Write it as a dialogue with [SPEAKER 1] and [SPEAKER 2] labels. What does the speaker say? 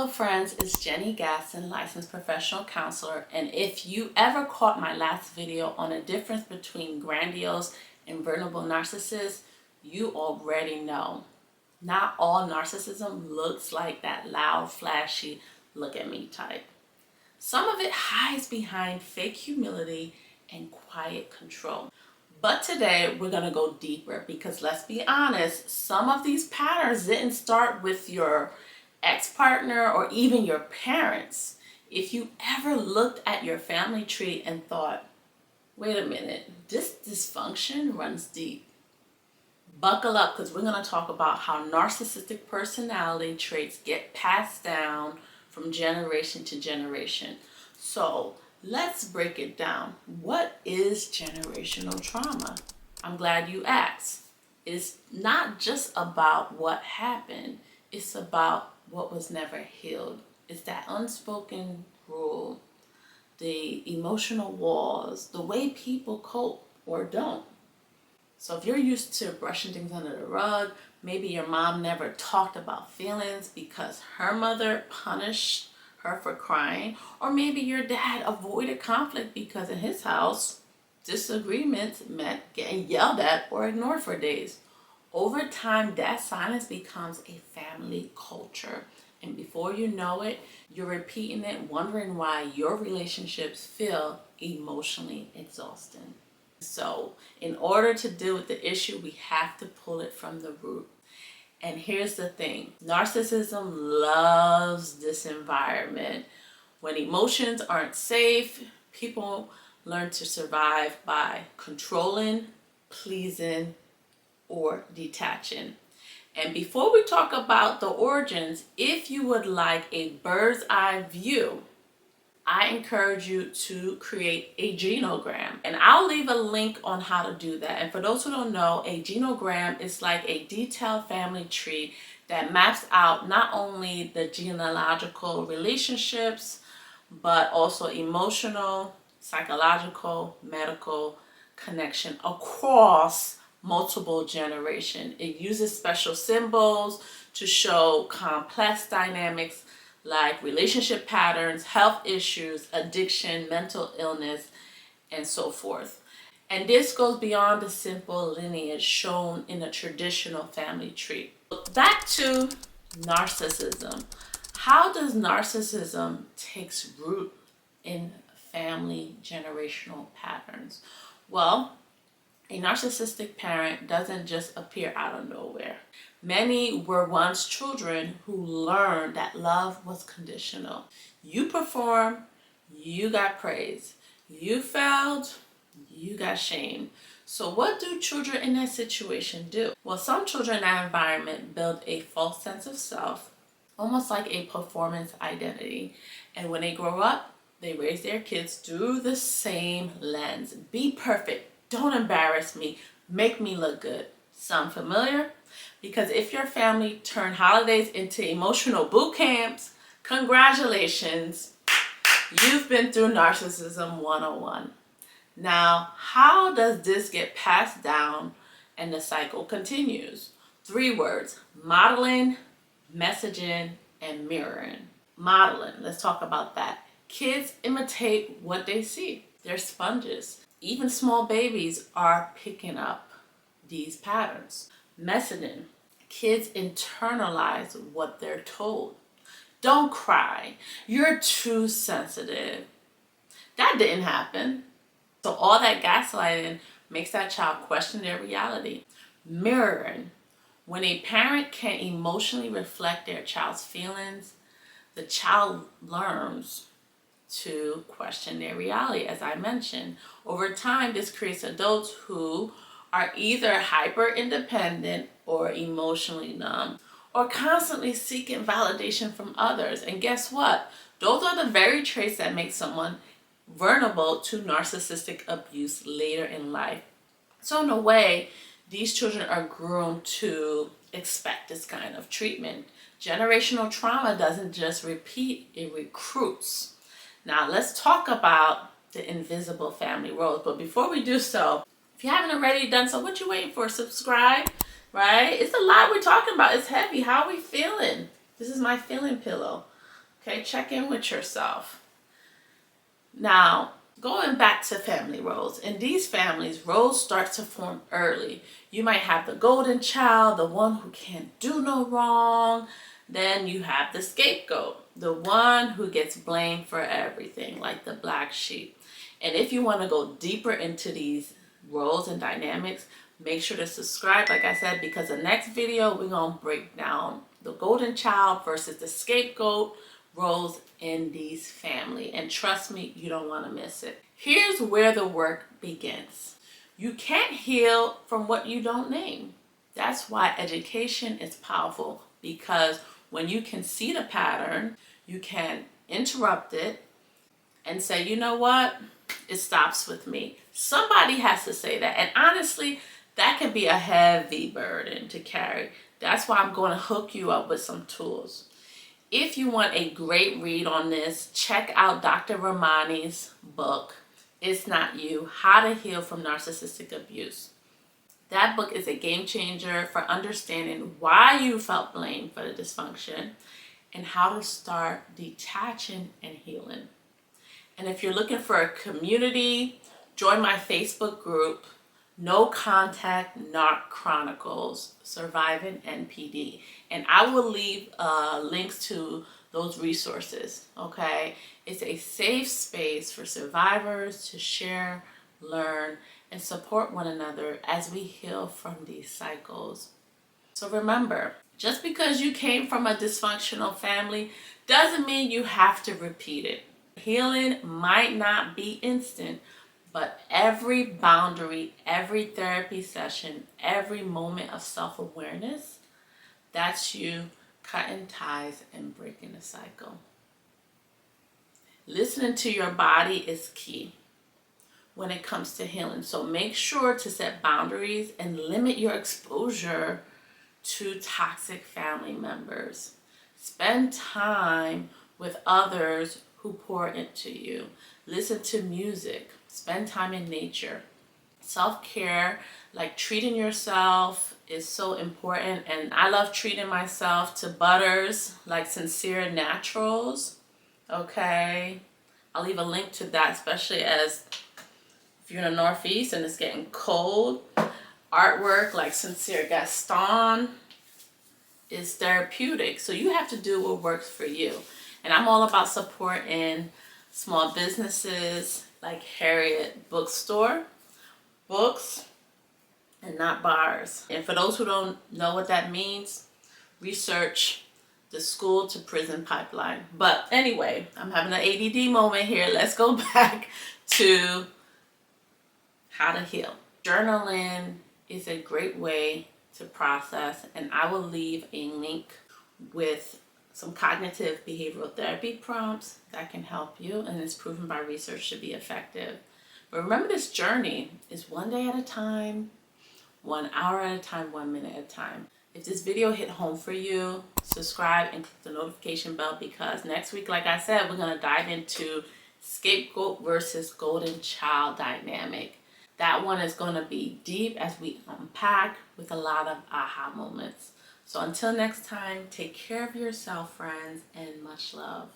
[SPEAKER 1] Hello friends, it's Jenny Gaston, licensed professional counselor, and if you ever caught my last video on a difference between grandiose and vulnerable narcissists, you already know. Not all narcissism looks like that loud, flashy, look at me type. Some of it hides behind fake humility and quiet control. But today we're going to go deeper because let's be honest, some of these patterns didn't start with your ex-partner or even your parents. If you ever looked at your family tree and thought, wait a minute, this dysfunction runs deep. Buckle up because we're going to talk about how narcissistic personality traits get passed down from generation to generation. So let's break it down. What is generational trauma? I'm glad you asked. It's not just about what happened. It's about what was never healed. It's that unspoken rule, the emotional walls, the way people cope or don't. So if you're used to brushing things under the rug, maybe your mom never talked about feelings because her mother punished her for crying, or maybe your dad avoided conflict because in his house, disagreements meant getting yelled at or ignored for days. Over time, that silence becomes a family culture. And before you know it, you're repeating it, wondering why your relationships feel emotionally exhausting. So in order to deal with the issue, we have to pull it from the root. And here's the thing, narcissism loves this environment. When emotions aren't safe, people learn to survive by controlling, pleasing, or detaching. And before we talk about the origins, if you would like a bird's eye view, I encourage you to create a genogram, and I'll leave a link on how to do that. And for those who don't know, a genogram is like a detailed family tree that maps out not only the genealogical relationships, but also emotional, psychological, medical connection across multiple generation. It uses special symbols to show complex dynamics like relationship patterns, health issues, addiction, mental illness, and so forth. And this goes beyond the simple lineage shown in a traditional family tree. Back to narcissism. How does narcissism takes root in family generational patterns? Well, a narcissistic parent doesn't just appear out of nowhere. Many were once children who learned that love was conditional. You performed, you got praise. You failed, you got shamed. So what do children in that situation do? Well, some children in that environment build a false sense of self, almost like a performance identity. And when they grow up, they raise their kids through the same lens. Be perfect. Don't embarrass me. Make me look good. Sound familiar? Because if your family turned holidays into emotional boot camps, congratulations. You've been through Narcissism 101. Now, how does this get passed down and the cycle continues? 3 words: modeling, messaging, and mirroring. Modeling, let's talk about that. Kids imitate what they see. They're sponges. Even small babies are picking up these patterns. Messaging. Kids internalize what they're told. Don't cry. You're too sensitive. That didn't happen. So all that gaslighting makes that child question their reality. Mirroring. When a parent can emotionally reflect their child's feelings, the child learns to question their reality, as I mentioned. Over time, this creates adults who are either hyper independent or emotionally numb, or constantly seeking validation from others. And guess what? Those are the very traits that make someone vulnerable to narcissistic abuse later in life. So in a way, these children are groomed to expect this kind of treatment. Generational trauma doesn't just repeat, it recruits. Now let's talk about the invisible family roles. But before we do so, if you haven't already done so, what you waiting for? Subscribe, right? It's a lot we're talking about. It's heavy. How are we feeling? This is my feeling pillow. Okay, check in with yourself. Now, going back to family roles. In these families, roles start to form early. You might have the golden child, the one who can't do no wrong. Then you have the scapegoat, the one who gets blamed for everything, like the black sheep. And if you want to go deeper into these roles and dynamics, make sure to subscribe, like I said, because the next video we're going to break down the golden child versus the scapegoat roles in these family. And trust me, you don't want to miss it. Here's where the work begins. You can't heal from what you don't name. That's why education is powerful, because when you can see the pattern, you can interrupt it and say, you know what? It stops with me. Somebody has to say that. And honestly, that can be a heavy burden to carry. That's why I'm going to hook you up with some tools. If you want a great read on this, check out Dr. Ramani's book, It's Not You, How to Heal from Narcissistic Abuse. That book is a game changer for understanding why you felt blamed for the dysfunction and how to start detaching and healing. And if you're looking for a community, join my Facebook group, No Contact Narc Chronicles, Surviving NPD. And I will leave links to those resources, okay? It's a safe space for survivors to share, learn, and support one another as we heal from these cycles. So remember, just because you came from a dysfunctional family doesn't mean you have to repeat it. Healing might not be instant, but every boundary, every therapy session, every moment of self-awareness, that's you cutting ties and breaking the cycle. Listening to your body is key when it comes to healing. So make sure to set boundaries and limit your exposure to toxic family members. Spend time with others who pour into you. Listen to music. Spend time in nature. Self-care, like treating yourself, is so important. And I love treating myself to butters like Sincere Naturals. Okay, I'll leave a link to that, especially as if you're in the Northeast and it's getting cold. Artwork like Sincere Gaston is therapeutic. So you have to do what works for you. And I'm all about supporting small businesses like Harriet Bookstore, books and not bars. And for those who don't know what that means, research the school to prison pipeline. But anyway, I'm having an ADD moment here. Let's go back to how to heal. Journaling is a great way to process, and I will leave a link with some cognitive behavioral therapy prompts that can help you, and it's proven by research to be effective. But remember, this journey is one day at a time, 1 hour at a time, 1 minute at a time. If this video hit home for you, subscribe and click the notification bell, because next week, like I said, we're going to dive into scapegoat versus golden child dynamic. That one is going to be deep as we unpack with a lot of aha moments. So until next time, take care of yourself, friends, and much love.